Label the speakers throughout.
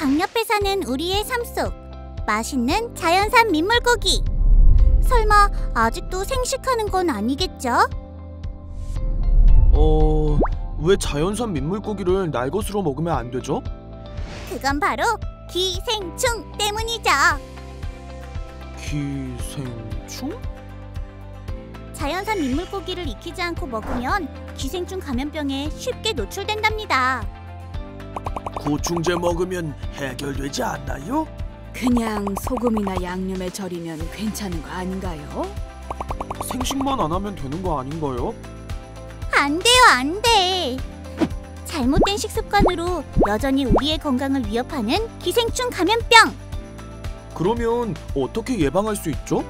Speaker 1: 강 옆에 사는 우리의 삶 속 맛있는 자연산 민물고기. 설마 아직도 생식하는 건 아니겠죠?
Speaker 2: 왜 자연산 민물고기를 날 것으로 먹으면 안 되죠?
Speaker 1: 그건 바로 기생충 때문이죠.
Speaker 2: 기생충?
Speaker 1: 자연산 민물고기를 익히지 않고 먹으면 기생충 감염병에 쉽게 노출된답니다.
Speaker 2: 고충제 먹으면 해결되지 않나요?
Speaker 3: 그냥 소금이나 양념에 절이면 괜찮은 거 아닌가요?
Speaker 2: 생식만 안 하면 되는 거 아닌가요?
Speaker 1: 안 돼요, 안 돼. 잘못된 식습관으로 여전히 우리의 건강을 위협하는 기생충 감염병.
Speaker 2: 그러면 어떻게 예방할 수 있죠?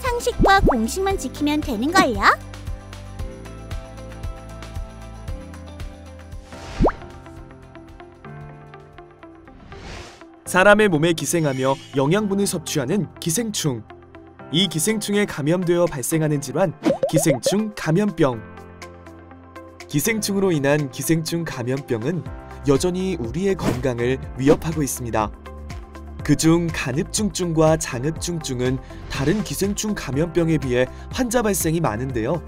Speaker 1: 상식과 공식만 지키면 되는걸요?
Speaker 2: 사람의 몸에 기생하며 영양분을 섭취하는 기생충. 이 기생충에 감염되어 발생하는 질환, 기생충 감염병. 기생충으로 인한 기생충 감염병은 여전히 우리의 건강을 위협하고 있습니다. 그중 간흡충증과 장흡충증은 다른 기생충 감염병에 비해 환자 발생이 많은데요.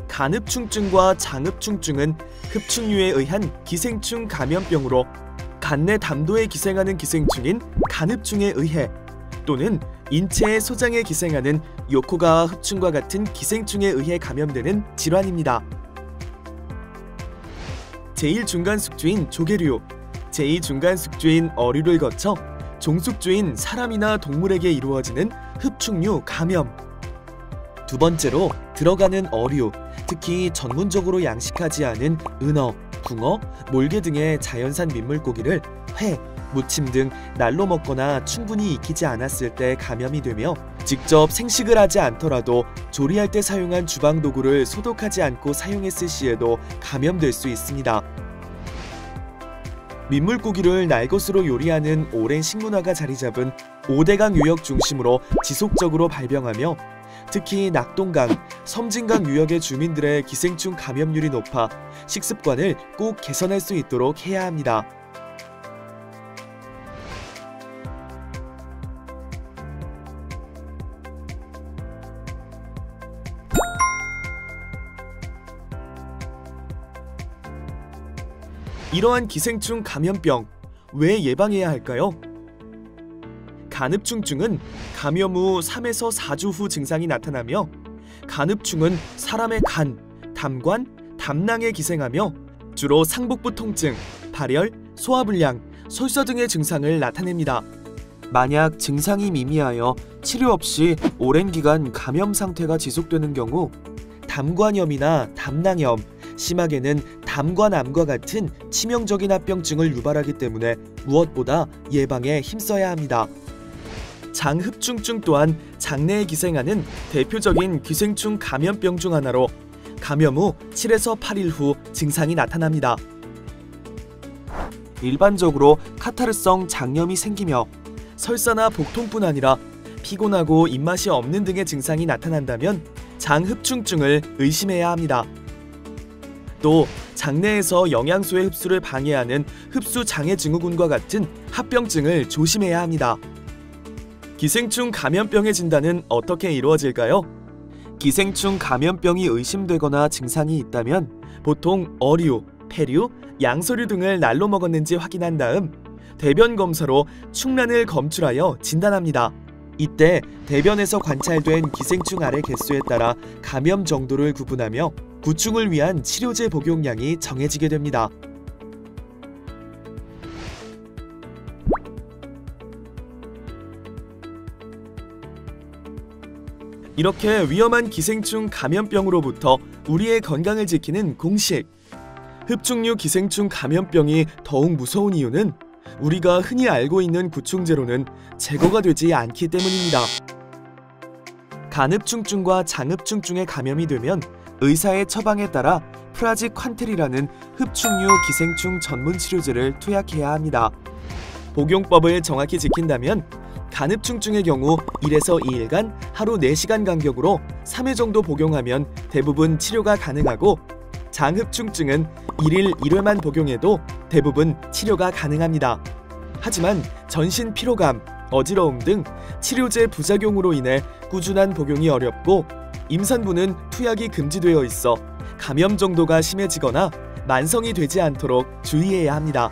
Speaker 2: 간흡충증과 장흡충증은 흡충류에 의한 기생충 감염병으로 간내 담도에 기생하는 기생충인 간흡충에 의해 또는 인체의 소장에 기생하는 요코가와 흡충과 같은 기생충에 의해 감염되는 질환입니다. 제1중간숙주인 조개류, 제2중간숙주인 어류를 거쳐 종숙주인 사람이나 동물에게 이루어지는 흡충류 감염. 두 번째로 들어가는 어류, 특히 전문적으로 양식하지 않은 은어, 붕어, 몰개 등의 자연산 민물고기를 회, 무침 등 날로 먹거나 충분히 익히지 않았을 때 감염이 되며 직접 생식을 하지 않더라도 조리할 때 사용한 주방도구를 소독하지 않고 사용했을 시에도 감염될 수 있습니다. 민물고기를 날 것으로 요리하는 오랜 식문화가 자리잡은 5대강 유역 중심으로 지속적으로 발병하며 특히 낙동강, 섬진강 유역의 주민들의 기생충 감염률이 높아 식습관을 꼭 개선할 수 있도록 해야 합니다. 이러한 기생충 감염병, 왜 예방해야 할까요? 간흡충증은 감염 후 3에서 4주 후 증상이 나타나며 간흡충은 사람의 간, 담관, 담낭에 기생하며 주로 상복부 통증, 발열, 소화불량, 설사 등의 증상을 나타냅니다. 만약 증상이 미미하여 치료 없이 오랜 기간 감염 상태가 지속되는 경우 담관염이나 담낭염, 심하게는 담관암과 같은 치명적인 합병증을 유발하기 때문에 무엇보다 예방에 힘써야 합니다. 장흡충증 또한 장내에 기생하는 대표적인 기생충 감염병 중 하나로 감염 후 7에서 8일 후 증상이 나타납니다. 일반적으로 카타르성 장염이 생기며 설사나 복통뿐 아니라 피곤하고 입맛이 없는 등의 증상이 나타난다면 장흡충증을 의심해야 합니다. 또 장내에서 영양소의 흡수를 방해하는 흡수장애증후군과 같은 합병증을 조심해야 합니다. 기생충 감염병의 진단은 어떻게 이루어질까요? 기생충 감염병이 의심되거나 증상이 있다면 보통 어류, 폐류, 양서류 등을 날로 먹었는지 확인한 다음 대변 검사로 충란을 검출하여 진단합니다. 이때 대변에서 관찰된 기생충 알의 개수에 따라 감염 정도를 구분하며 구충을 위한 치료제 복용량이 정해지게 됩니다. 이렇게 위험한 기생충 감염병으로부터 우리의 건강을 지키는 공식. 흡충류 기생충 감염병이 더욱 무서운 이유는 우리가 흔히 알고 있는 구충제로는 제거가 되지 않기 때문입니다. 간흡충증과 장흡충증에 감염이 되면 의사의 처방에 따라 프라지퀀텔이라는 흡충류 기생충 전문 치료제를 투약해야 합니다. 복용법을 정확히 지킨다면 간흡충증의 경우 1에서 2일간 하루 4시간 간격으로 3회 정도 복용하면 대부분 치료가 가능하고 장흡충증은 1일 1회만 복용해도 대부분 치료가 가능합니다. 하지만 전신 피로감, 어지러움 등 치료제 부작용으로 인해 꾸준한 복용이 어렵고 임산부는 투약이 금지되어 있어 감염 정도가 심해지거나 만성이 되지 않도록 주의해야 합니다.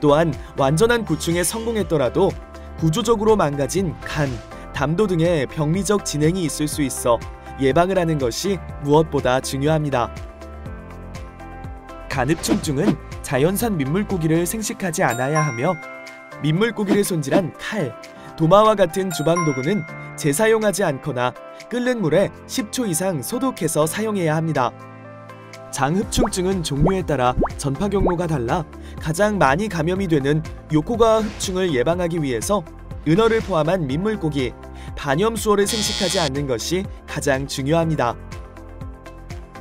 Speaker 2: 또한 완전한 구충에 성공했더라도 구조적으로 망가진 간, 담도 등의 병리적 진행이 있을 수 있어 예방을 하는 것이 무엇보다 중요합니다. 간흡충증은 자연산 민물고기를 생식하지 않아야 하며 민물고기를 손질한 칼, 도마와 같은 주방도구는 재사용하지 않거나 끓는 물에 10초 이상 소독해서 사용해야 합니다. 장흡충증은 종류에 따라 전파 경로가 달라 가장 많이 감염이 되는 요코가와 흡충을 예방하기 위해서 은어를 포함한 민물고기, 반염수어를 생식하지 않는 것이 가장 중요합니다.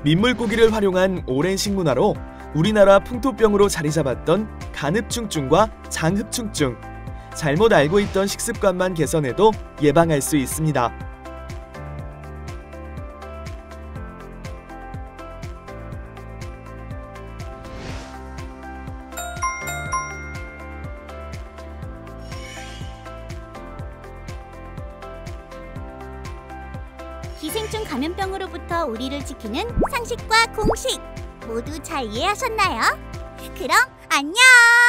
Speaker 2: 민물고기를 활용한 오랜 식문화로 우리나라 풍토병으로 자리 잡았던 간흡충증과 장흡충증, 잘못 알고 있던 식습관만 개선해도 예방할 수 있습니다.
Speaker 1: 기생충 감염병으로부터 우리를 지키는 상식과 공식 모두 잘 이해하셨나요? 그럼 안녕!